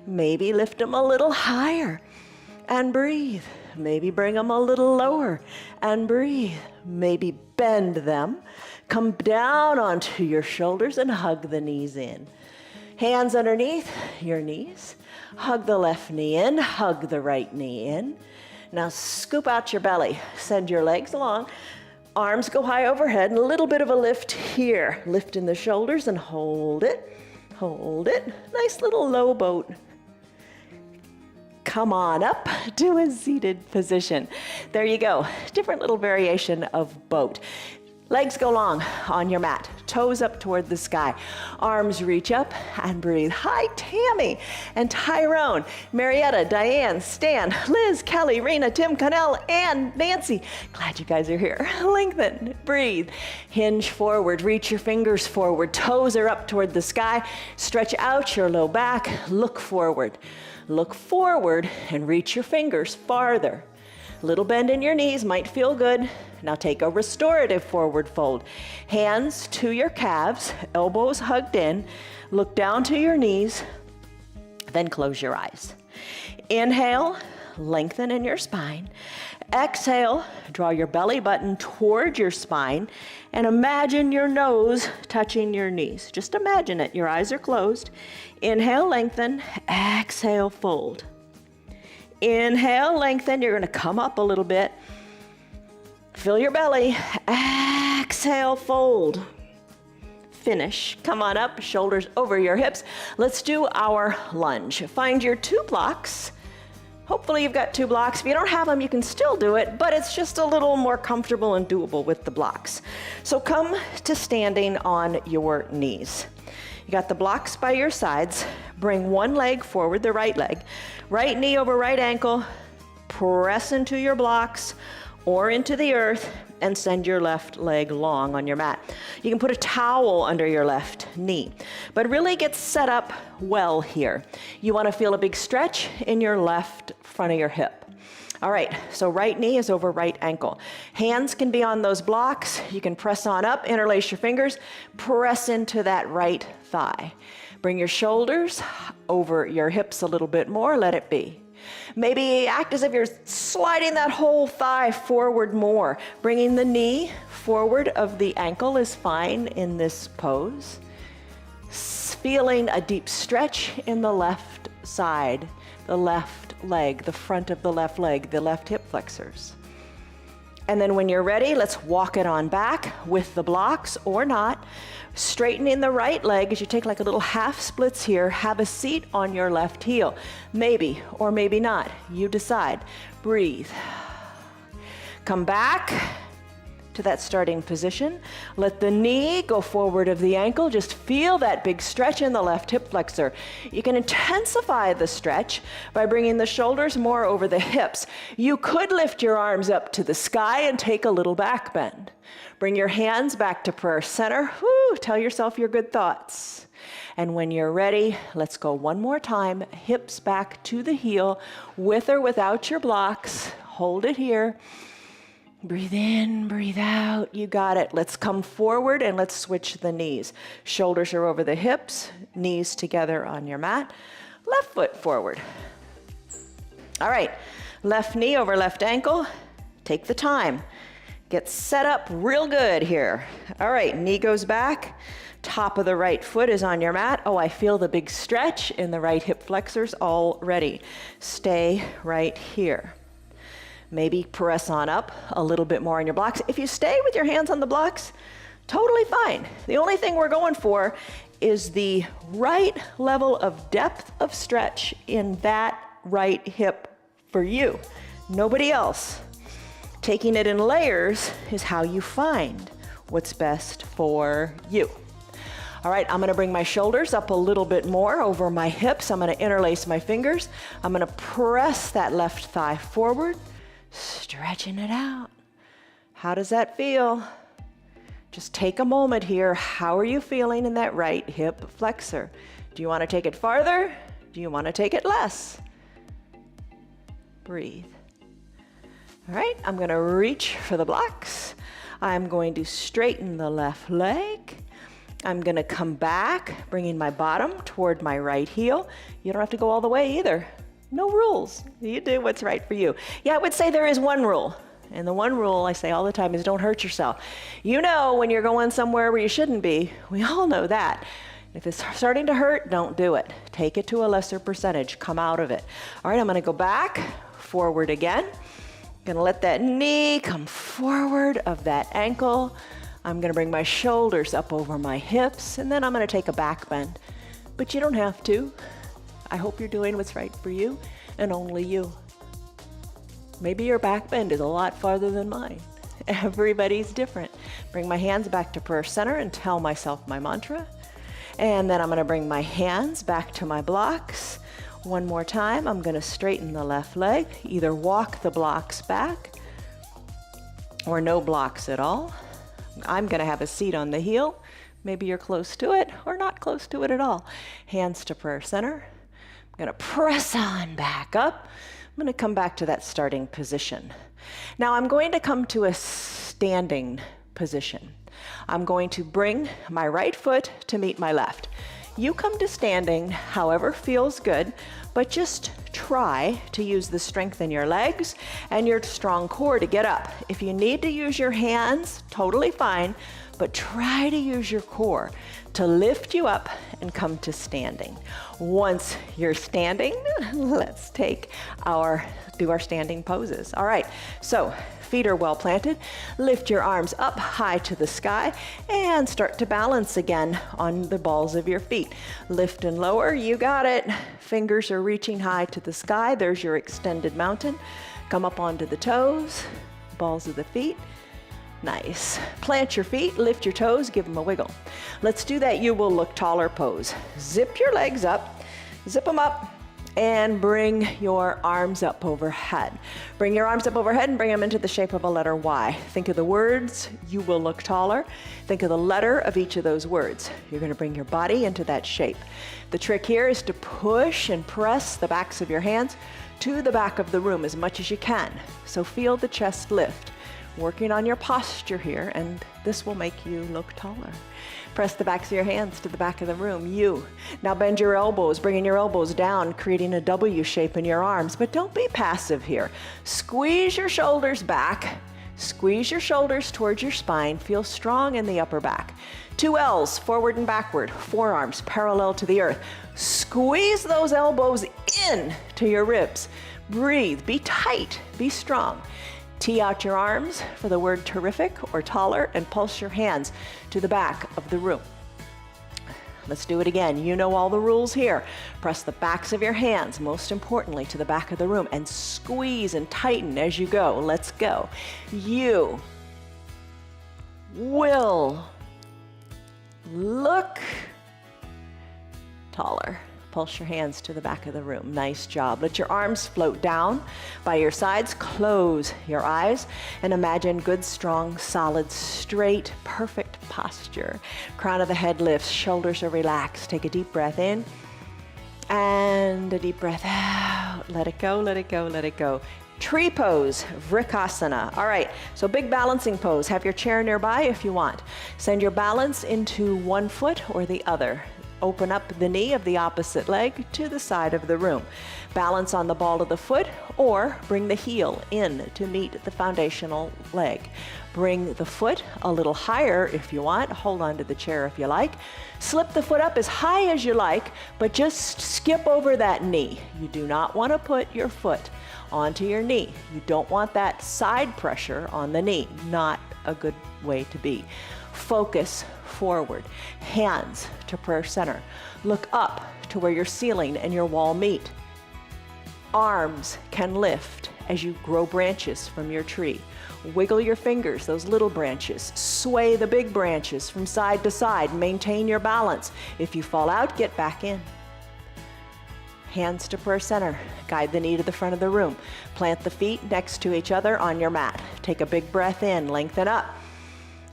Maybe lift them a little higher and breathe. Maybe bring them a little lower and breathe. Maybe bend them. Come down onto your shoulders and hug the knees in. Hands underneath your knees. Hug the left knee in, hug the right knee in. Now scoop out your belly. Send your legs along. Arms go high overhead and a little bit of a lift here. Lift in the shoulders and hold it. Hold it. Nice little low boat. Come on up to a seated position. There you go. Different little variation of boat. Legs go long on your mat. Toes up toward the sky. Arms reach up and breathe. Hi, Tammy and Tyrone, Marietta, Diane, Stan, Liz, Kelly, Rena, Tim, Connell, and Nancy. Glad you guys are here. Lengthen, breathe. Hinge forward, reach your fingers forward. Toes are up toward the sky. Stretch out your low back. Look forward. Look forward and reach your fingers farther. Little bend in your knees might feel good. Now take a restorative forward fold. Hands to your calves, elbows hugged in. Look down to your knees, then close your eyes. Inhale, lengthen in your spine. Exhale, draw your belly button toward your spine and imagine your nose touching your knees. Just imagine it. Your eyes are closed. Inhale, lengthen. Exhale, fold. Inhale, lengthen. You're going to come up a little bit. Fill your belly. Exhale, fold. Finish. Come on up, shoulders over your hips. Let's do our lunge. Find your 2 blocks. Hopefully you've got 2 blocks. If you don't have them, you can still do it, but it's just a little more comfortable and doable with the blocks. So come to standing on your knees. You got the blocks by your sides. Bring one leg forward, the right leg. Right knee over right ankle. Press into your blocks or into the earth and send your left leg long on your mat. You can put a towel under your left knee, but really get set up well here. You want to feel a big stretch in your left front of your hip. All right, so right knee is over right ankle. Hands can be on those blocks. You can press on up, interlace your fingers, press into that right thigh. Bring your shoulders over your hips a little bit more, let it be. Maybe act as if you're sliding that whole thigh forward more. Bringing the knee forward of the ankle is fine in this pose. Feeling a deep stretch in the left side, the left leg, the front of the left leg, the left hip flexors. And then when you're ready, let's walk it on back with the blocks or not. Straightening the right leg as you take like a little half splits here. Have a seat on your left heel. Maybe or maybe not. You decide. Breathe. Come back to that starting position. Let the knee go forward of the ankle. Just feel that big stretch in the left hip flexor. You can intensify the stretch by bringing the shoulders more over the hips. You could lift your arms up to the sky and take a little back bend. Bring your hands back to prayer center. Woo, tell yourself your good thoughts. And when you're ready, let's go one more time. Hips back to the heel, with or without your blocks. Hold it here. Breathe in, breathe out. You got it. Let's come forward and let's switch the knees. Shoulders are over the hips, knees together on your mat. Left foot forward. All right, left knee over left ankle. Take the time. Get set up real good here. All right, knee goes back. Top of the right foot is on your mat. Oh, I feel the big stretch in the right hip flexors already. Stay right here. Maybe press on up a little bit more on your blocks. If you stay with your hands on the blocks, totally fine. The only thing we're going for is the right level of depth of stretch in that right hip for you, nobody else. Taking it in layers is how you find what's best for you. All right, I'm gonna bring my shoulders up a little bit more over my hips. I'm gonna interlace my fingers. I'm gonna press that left thigh forward, stretching it out. How does that feel? Just take a moment here. How are you feeling in that right hip flexor? Do you want to take it farther? Do you want to take it less? Breathe. All right, I'm going to reach for the blocks. I'm going to straighten the left leg. I'm going to come back, bringing my bottom toward my right heel. You don't have to go all the way either. No rules. You do what's right for you. Yeah, I would say there is one rule. And the one rule I say all the time is don't hurt yourself. You know when you're going somewhere where you shouldn't be. We all know that. If it's starting to hurt, don't do it. Take it to a lesser percentage. Come out of it. All right, I'm going to go back, forward again. Going to let that knee come forward of that ankle. I'm going to bring my shoulders up over my hips, and then I'm going to take a back bend. But you don't have to. I hope you're doing what's right for you and only you. Maybe your back bend is a lot farther than mine. Everybody's different. Bring my hands back to prayer center and tell myself my mantra. And then I'm going to bring my hands back to my blocks. One more time, I'm going to straighten the left leg. Either walk the blocks back or no blocks at all. I'm going to have a seat on the heel. Maybe you're close to it or not close to it at all. Hands to prayer center. I'm going to press on back up. I'm going to come back to that starting position. Now I'm going to come to a standing position. I'm going to bring my right foot to meet my left. You come to standing however feels good, but just try to use the strength in your legs and your strong core to get up. If you need to use your hands, totally fine, but try to use your core to lift you up and come to standing. Once you're standing, let's do our standing poses. All right, so feet are well planted. Lift your arms up high to the sky and start to balance again on the balls of your feet. Lift and lower, you got it. Fingers are reaching high to the sky. There's your extended mountain. Come up onto the toes, balls of the feet. Nice. Plant your feet, lift your toes, give them a wiggle. Let's do that you will look taller pose. Zip your legs up, zip them up, and bring your arms up overhead. Bring your arms up overhead and bring them into the shape of a letter Y. Think of the words, you will look taller. Think of the letter of each of those words. You're going to bring your body into that shape. The trick here is to push and press the backs of your hands to the back of the room as much as you can. So feel the chest lift. Working on your posture here, and this will make you look taller. Press the backs of your hands to the back of the room. You. Now bend your elbows, bringing your elbows down, creating a W shape in your arms, but don't be passive here. Squeeze your shoulders back. Squeeze your shoulders towards your spine. Feel strong in the upper back. 2 L's, forward and backward, forearms parallel to the earth. Squeeze those elbows in to your ribs. Breathe, be tight, be strong. Tee out your arms for the word terrific or taller and pulse your hands to the back of the room. Let's do it again. You know all the rules here. Press the backs of your hands, most importantly, to the back of the room and squeeze and tighten as you go. Let's go. You will look taller. Pulse your hands to the back of the room. Nice job. Let your arms float down by your sides. Close your eyes and imagine good, strong, solid, straight, perfect posture. Crown of the head lifts, shoulders are relaxed. Take a deep breath in and a deep breath out. Let it go, let it go, let it go. Tree pose, Vrikasana. All right, so big balancing pose. Have your chair nearby if you want. Send your balance into one foot or the other. Open up the knee of the opposite leg to the side of the room. Balance on the ball of the foot or bring the heel in to meet the foundational leg. Bring the foot a little higher if you want. Hold on to the chair if you like. Slip the foot up as high as you like, but just skip over that knee. You do not want to put your foot onto your knee. You don't want that side pressure on the knee. Not a good way to be. Focus forward, hands to prayer center. Look up to where your ceiling and your wall meet. Arms can lift as you grow branches from your tree. Wiggle your fingers, those little branches. Sway the big branches from side to side. Maintain your balance. If you fall out, get back in. Hands to prayer center. Guide the knee to the front of the room. Plant the feet next to each other on your mat. Take a big breath in, lengthen up.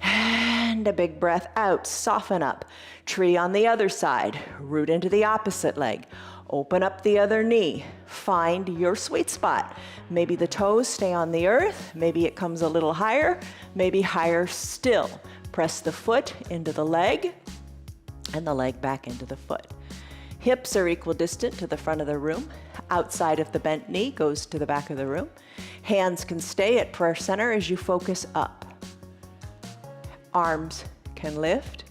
And a big breath out, soften up. Tree on the other side, root into the opposite leg. Open up the other knee. Find your sweet spot. Maybe the toes stay on the earth, maybe it comes a little higher, maybe higher still. Press the foot into the leg and the leg back into the foot. Hips are equidistant to the front of the room. Outside of the bent knee goes to the back of the room. Hands can stay at prayer center as you focus up. Arms can lift.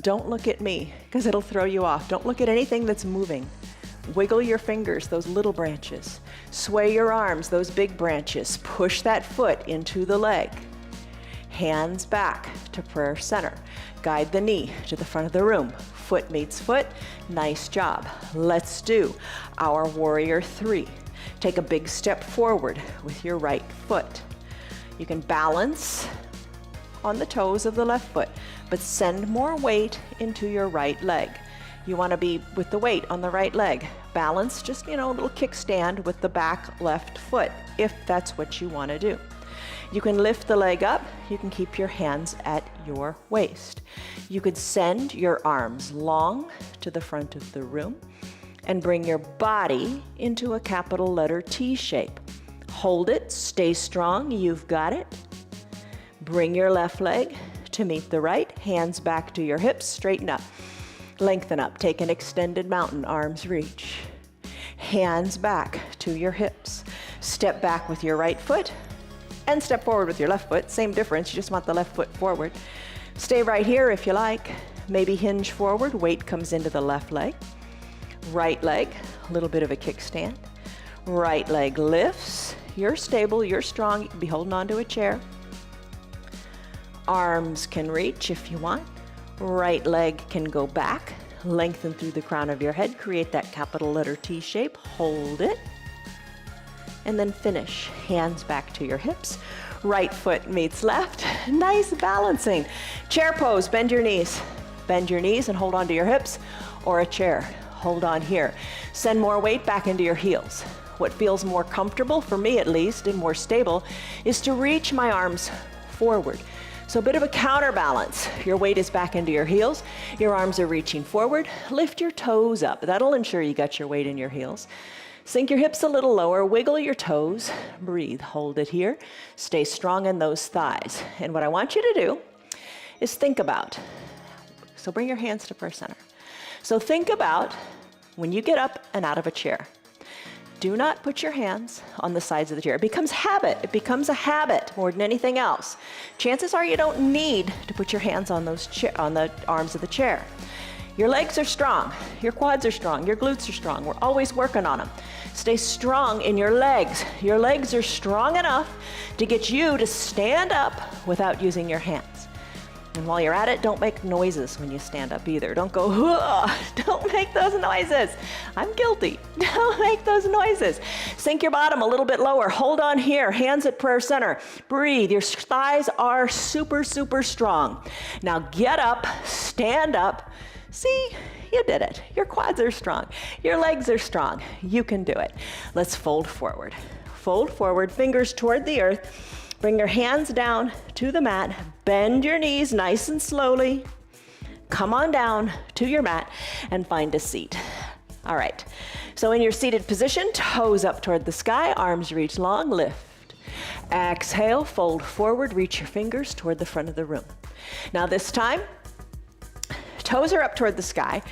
Don't look at me because it'll throw you off. Don't look at anything that's moving. Wiggle your fingers, those little branches. Sway your arms, those big branches. Push that foot into the leg. Hands back to prayer center. Guide the knee to the front of the room. Foot meets foot. Nice job. Let's do our warrior three. Take a big step forward with your right foot. You can balance on the toes of the left foot, but send more weight into your right leg. You want to be with the weight on the right leg. Balance, just, a little kickstand with the back left foot, if that's what you want to do. You can lift the leg up. You can keep your hands at your waist. You could send your arms long to the front of the room and bring your body into a capital letter T shape. Hold it, stay strong, you've got it. Bring your left leg to meet the right, hands back to your hips, straighten up. Lengthen up, take an extended mountain, arms reach. Hands back to your hips. Step back with your right foot and step forward with your left foot. Same difference, you just want the left foot forward. Stay right here if you like. Maybe hinge forward, weight comes into the left leg. Right leg, a little bit of a kickstand. Right leg lifts. You're stable, you're strong, you can be holding on to a chair. Arms can reach if you want. Right leg can go back. Lengthen through the crown of your head. Create that capital letter T shape. Hold it. And then finish. Hands back to your hips. Right foot meets left. Nice balancing. Chair pose. Bend your knees. Bend your knees and hold on to your hips. Or a chair. Hold on here. Send more weight back into your heels. What feels more comfortable, for me at least, and more stable, is to reach my arms forward. So a bit of a counterbalance. Your weight is back into your heels. Your arms are reaching forward. Lift your toes up. That'll ensure you got your weight in your heels. Sink your hips a little lower. Wiggle your toes. Breathe. Hold it here. Stay strong in those thighs. And what I want you to do is think about. So bring your hands to prayer center. So think about when you get up and out of a chair. Do not put your hands on the sides of the chair. It becomes habit. It becomes a habit more than anything else. Chances are you don't need to put your hands on the arms of the chair. Your legs are strong, your quads are strong, your glutes are strong. We're always working on them. Stay strong in your legs. Your legs are strong enough to get you to stand up without using your hands. And while you're at it, don't make noises when you stand up either. Don't go, don't make those noises. I'm guilty. Don't make those noises. Sink your bottom a little bit lower. Hold on here, hands at prayer center. Breathe. Your thighs are super, super strong. Now get up, stand up. See, you did it. Your quads are strong. Your legs are strong. You can do it. Let's fold forward. Fold forward, fingers toward the earth. Bring your hands down to the mat. Bend your knees nice and slowly. Come on down to your mat and find a seat. All right. So in your seated position, toes up toward the sky, arms reach long, lift. Exhale, fold forward, reach your fingers toward the front of the room. Now this time, toes are up toward the sky.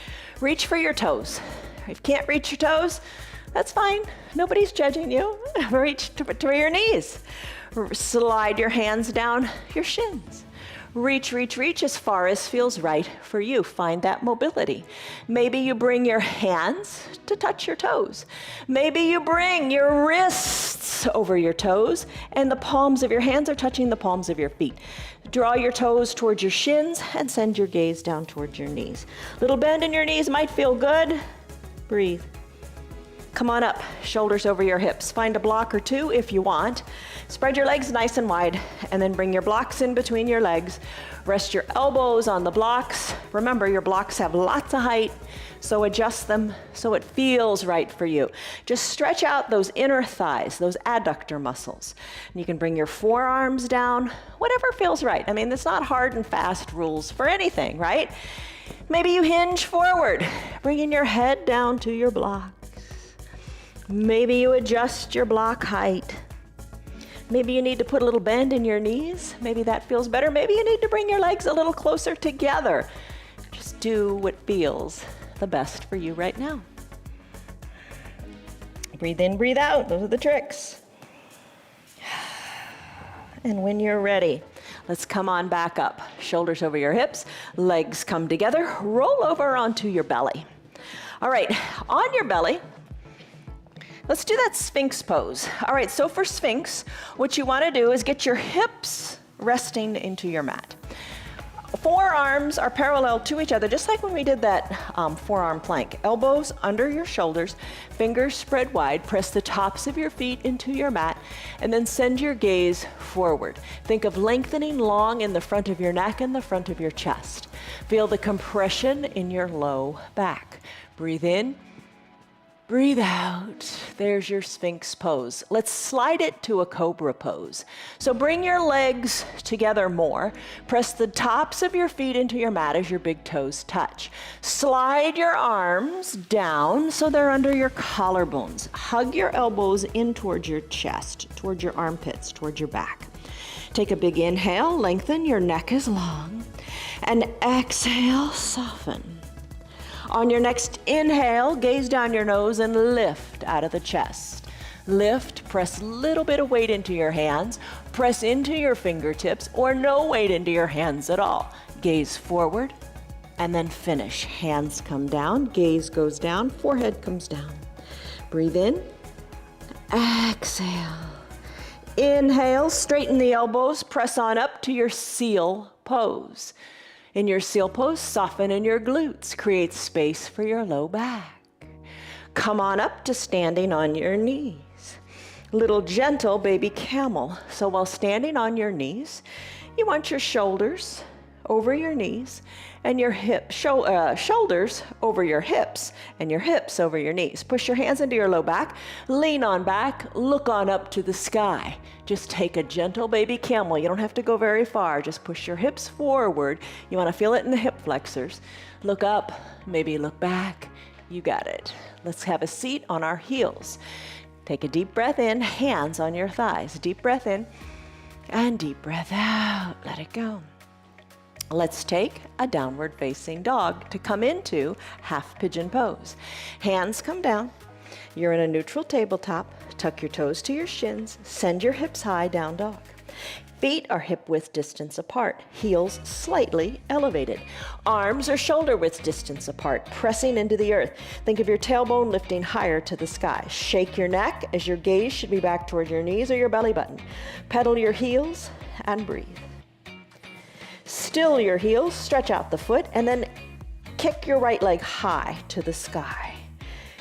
Reach for your toes. If you can't reach your toes, that's fine. Nobody's judging you. Reach to your knees. Slide your hands down your shins. Reach, reach, reach as far as feels right for you. Find that mobility. Maybe you bring your hands to touch your toes. Maybe you bring your wrists over your toes and the palms of your hands are touching the palms of your feet. Draw your toes towards your shins and send your gaze down towards your knees. Little bend in your knees might feel good. Breathe. Come on up, shoulders over your hips. Find a block or two if you want. Spread your legs nice and wide, and then bring your blocks in between your legs. Rest your elbows on the blocks. Remember, your blocks have lots of height, so adjust them so it feels right for you. Just stretch out those inner thighs, those adductor muscles. And you can bring your forearms down, whatever feels right. I mean, it's not hard and fast rules for anything, right? Maybe you hinge forward, bringing your head down to your block. Maybe you adjust your block height. Maybe you need to put a little bend in your knees. Maybe that feels better. Maybe you need to bring your legs a little closer together. Just do what feels the best for you right now. Breathe in, breathe out. Those are the tricks. And when you're ready, let's come on back up. Shoulders over your hips, legs come together. Roll over onto your belly. All right, on your belly, let's do that Sphinx pose. All right, so for Sphinx, what you want to do is get your hips resting into your mat. Forearms are parallel to each other, just like when we did that forearm plank. Elbows under your shoulders, fingers spread wide, press the tops of your feet into your mat, and then send your gaze forward. Think of lengthening long in the front of your neck and the front of your chest. Feel the compression in your low back. Breathe in. Breathe out. There's your Sphinx pose. Let's slide it to a cobra pose. So bring your legs together more. Press the tops of your feet into your mat as your big toes touch. Slide your arms down so they're under your collarbones. Hug your elbows in towards your chest, towards your armpits, towards your back. Take a big inhale, lengthen, your neck is long. And exhale, soften. On your next inhale, gaze down your nose and lift out of the chest. Lift, press a little bit of weight into your hands, press into your fingertips, or no weight into your hands at all. Gaze forward, and then finish. Hands come down, gaze goes down, forehead comes down. Breathe in, exhale. Inhale, straighten the elbows, press on up to your seal pose. In your seal pose, soften in your glutes, create space for your low back. Come on up to standing on your knees. Little gentle baby camel. So while standing on your knees, you want your shoulders over your knees and your shoulders over your hips and your hips over your knees. Push your hands into your low back, lean on back, look on up to the sky. Just take a gentle baby camel. You don't have to go very far. Just push your hips forward. You want to feel it in the hip flexors. Look up, maybe look back. You got it. Let's have a seat on our heels. Take a deep breath in, hands on your thighs. Deep breath in and deep breath out. Let it go. Let's take a downward facing dog to come into half pigeon pose. Hands come down. You're in a neutral tabletop. Tuck your toes to your shins. Send your hips high, down dog. Feet are hip width distance apart, heels slightly elevated. Arms are shoulder width distance apart, pressing into the earth. Think of your tailbone lifting higher to the sky. Shake your neck as your gaze should be back toward your knees or your belly button. Pedal your heels and breathe. Still your heels, stretch out the foot, and then kick your right leg high to the sky.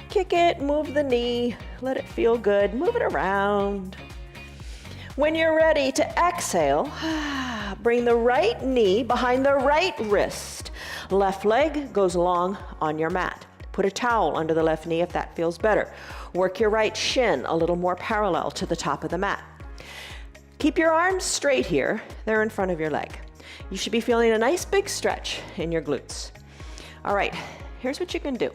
Kick it, move the knee, let it feel good, move it around. When you're ready to exhale, bring the right knee behind the right wrist. Left leg goes long on your mat. Put a towel under the left knee if that feels better. Work your right shin a little more parallel to the top of the mat. Keep your arms straight here. They're in front of your leg. You should be feeling a nice big stretch in your glutes. All right, here's what you can do.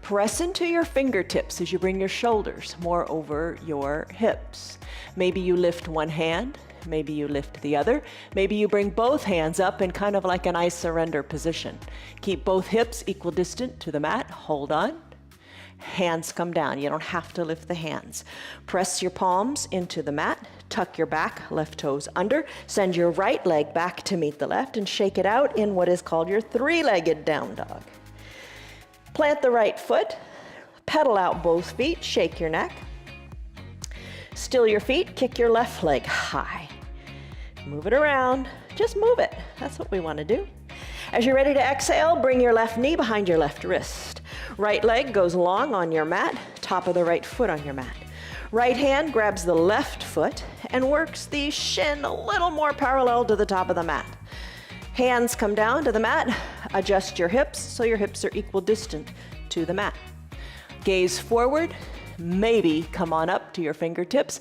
Press into your fingertips as you bring your shoulders more over your hips. Maybe you lift one hand, maybe you lift the other, maybe you bring both hands up in kind of like an I surrender position. Keep both hips equal distant to the mat, hold on. Hands come down, you don't have to lift the hands. Press your palms into the mat, tuck your back, left toes under, send your right leg back to meet the left and shake it out in what is called your three-legged down dog. Plant the right foot, pedal out both feet, shake your neck. Still your feet, kick your left leg high. Move it around, just move it. That's what we want to do. As you're ready to exhale, bring your left knee behind your left wrist. Right leg goes long on your mat, top of the right foot on your mat. Right hand grabs the left foot and works the shin a little more parallel to the top of the mat. Hands come down to the mat, adjust your hips so your hips are equal distant to the mat. Gaze forward, maybe come on up to your fingertips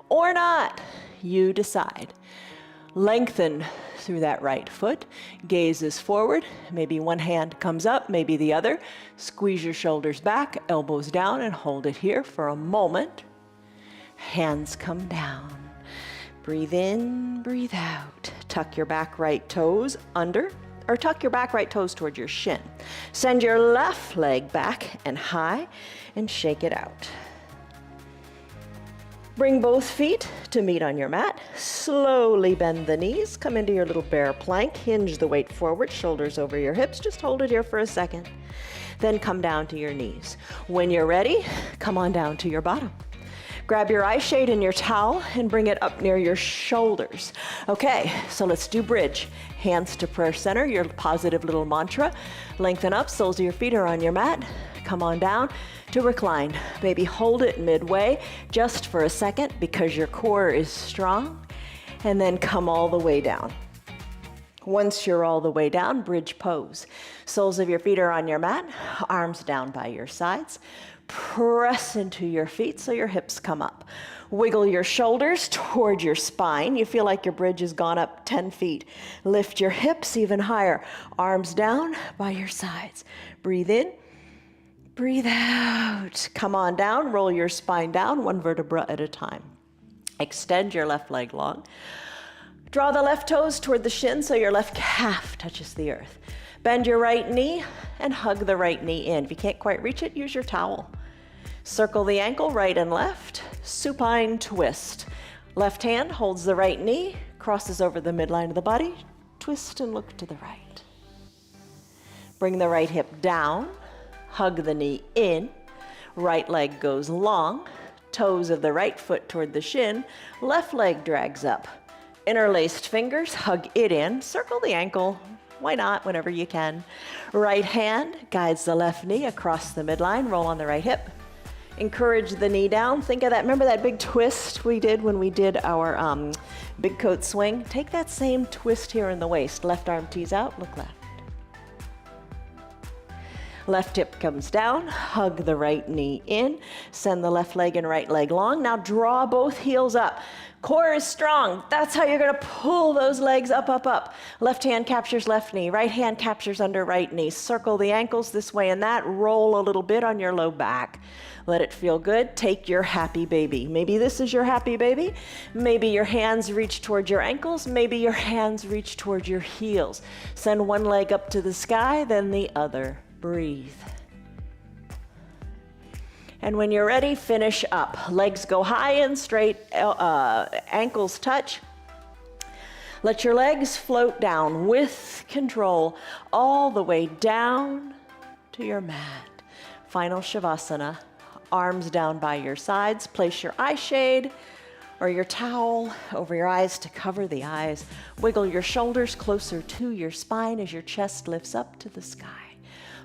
or not, you decide. Lengthen through that right foot, gaze is forward, maybe one hand comes up, maybe the other. Squeeze your shoulders back, elbows down and hold it here for a moment. Hands come down. Breathe in, breathe out. Tuck your back right toes under, or tuck your back right toes towards your shin. Send your left leg back and high and shake it out. Bring both feet to meet on your mat. Slowly bend the knees. Come into your little bear plank. Hinge the weight forward, shoulders over your hips. Just hold it here for a second. Then come down to your knees. When you're ready, come on down to your bottom. Grab your eye shade and your towel and bring it up near your shoulders. Okay, so let's do bridge. Hands to prayer center, your positive little mantra. Lengthen up, soles of your feet are on your mat. Come on down to recline. Maybe hold it midway just for a second because your core is strong. And then come all the way down. Once you're all the way down, bridge pose. Soles of your feet are on your mat, arms down by your sides. Press into your feet so your hips come up. Wiggle your shoulders toward your spine. You feel like your bridge has gone up 10 feet. Lift your hips even higher. Arms down by your sides. Breathe in, breathe out. Come on down, roll your spine down, one vertebra at a time. Extend your left leg long. Draw the left toes toward the shin so your left calf touches the earth. Bend your right knee and hug the right knee in. If you can't quite reach it, use your towel. Circle the ankle right and left, supine twist. Left hand holds the right knee, crosses over the midline of the body, twist and look to the right. Bring the right hip down, hug the knee in, right leg goes long, toes of the right foot toward the shin, left leg drags up. Interlaced fingers, hug it in, circle the ankle, why not, whenever you can. Right hand guides the left knee across the midline, roll on the right hip. Encourage the knee down. Think of that, remember that big twist we did when we did our big coat swing? Take that same twist here in the waist. Left arm tees out, look left. Left hip comes down, hug the right knee in, send the left leg and right leg long. Now draw both heels up. Core is strong. That's how you're gonna pull those legs up, up, up. Left hand captures left knee, right hand captures under right knee. Circle the ankles this way and that. Roll a little bit on your low back. Let it feel good. Take your happy baby. Maybe this is your happy baby. Maybe your hands reach toward your ankles. Maybe your hands reach toward your heels. Send one leg up to the sky, then the other. Breathe. And when you're ready, finish up. Legs go high and straight, ankles touch. Let your legs float down with control all the way down to your mat. Final Shavasana. Arms down by your sides. Place your eye shade or your towel over your eyes to cover the eyes. Wiggle your shoulders closer to your spine as your chest lifts up to the sky.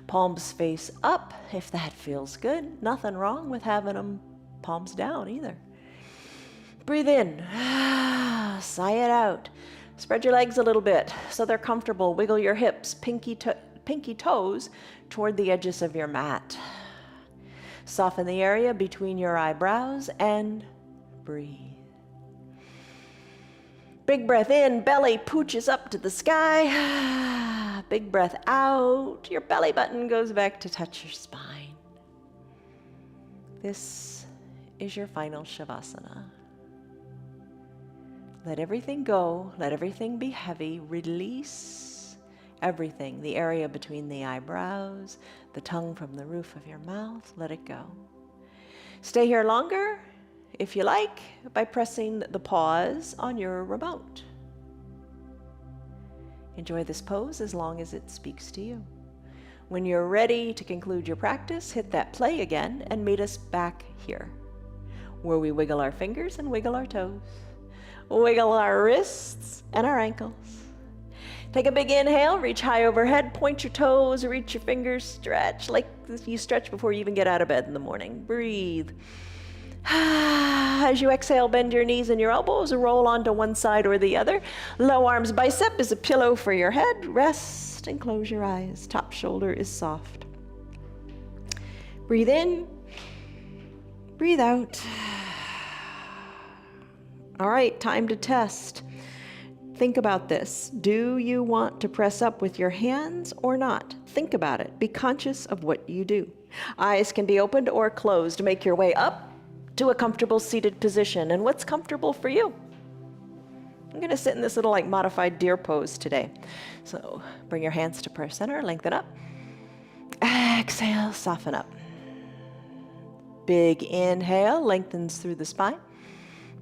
Palms face up if that feels good. Nothing wrong with having them palms down either. Breathe in. Sigh it out. Spread your legs a little bit so they're comfortable. Wiggle your hips, pinky toes toward the edges of your mat. Soften the area between your eyebrows and breathe. Big breath in, belly pooches up to the sky. Big breath out, your belly button goes back to touch your spine. This is your final Shavasana. Let everything go, let everything be heavy, release everything, the area between the eyebrows, the tongue from the roof of your mouth, let it go. Stay here longer, if you like, by pressing the pause on your remote. Enjoy this pose as long as it speaks to you. When you're ready to conclude your practice, hit that play again and meet us back here, where we wiggle our fingers and wiggle our toes, wiggle our wrists and our ankles. Take a big inhale, reach high overhead, point your toes, reach your fingers, stretch like you stretch before you even get out of bed in the morning. Breathe. As you exhale, bend your knees and your elbows, roll onto one side or the other. Low arms bicep is a pillow for your head. Rest and close your eyes. Top shoulder is soft. Breathe in, breathe out. All right, time to test. Think about this. Do you want to press up with your hands or not? Think about it. Be conscious of what you do. Eyes can be opened or closed. Make your way up to a comfortable seated position. And what's comfortable for you? I'm going to sit in this little modified deer pose today. So bring your hands to prayer center, lengthen up. Exhale, soften up. Big inhale, lengthens through the spine.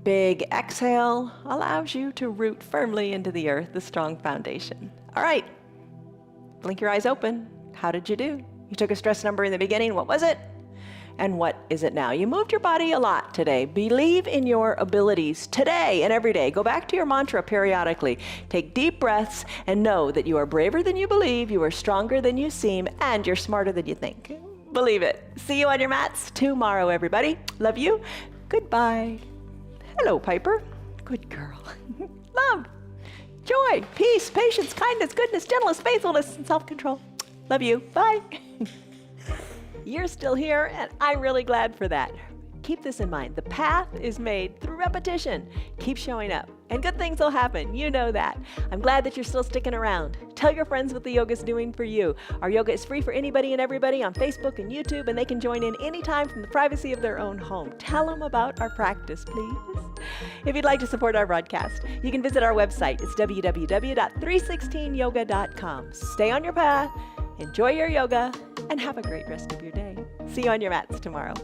Big exhale allows you to root firmly into the earth, the strong foundation. All right, blink your eyes open. How did you do? You took a stress number in the beginning. What was it? And what is it now? You moved your body a lot today. Believe in your abilities today and every day. Go back to your mantra periodically. Take deep breaths and know that you are braver than you believe, you are stronger than you seem, and you're smarter than you think. Believe it. See you on your mats tomorrow, everybody. Love you. Goodbye. Hello, Piper. Good girl. Love, joy, peace, patience, kindness, goodness, gentleness, faithfulness, and self-control. Love you. Bye. You're still here, and I'm really glad for that. Keep this in mind. The path is made through repetition. Keep showing up, and good things will happen. You know that. I'm glad that you're still sticking around. Tell your friends what the yoga's doing for you. Our yoga is free for anybody and everybody on Facebook and YouTube, and they can join in anytime from the privacy of their own home. Tell them about our practice, please. If you'd like to support our broadcast, you can visit our website. It's www.316yoga.com. Stay on your path, enjoy your yoga, and have a great rest of your day. See you on your mats tomorrow.